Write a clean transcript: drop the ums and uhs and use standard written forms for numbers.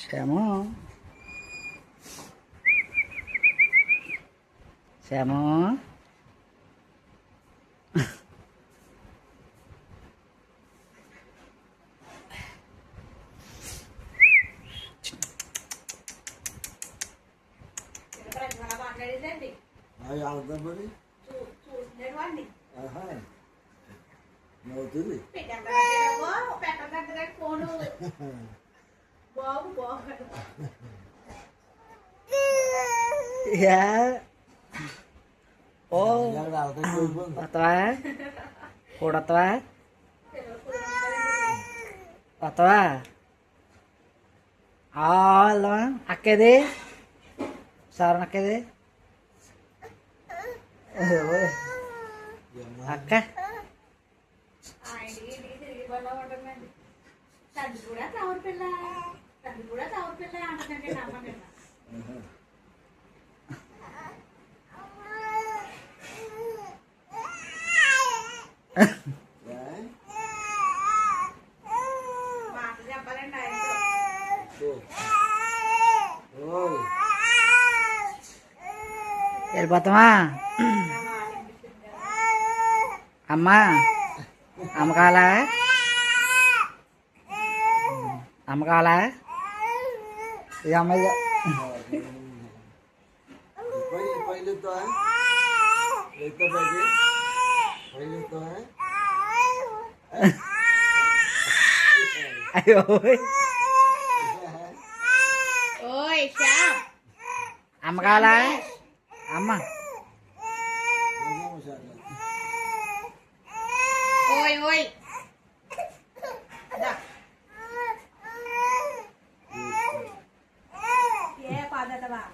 Shyam Shyam ya oh patwa udah tua patwa ah lo akke de saran akke de అక్క వెళ్ళిపోతామా అమ్మా అమ్మ కావాలా అమ్మ కావాలా ఇది అమ్మాయి అయ్యో అమ్మ కావాలా అమ్మ oi oi ada ya pada teman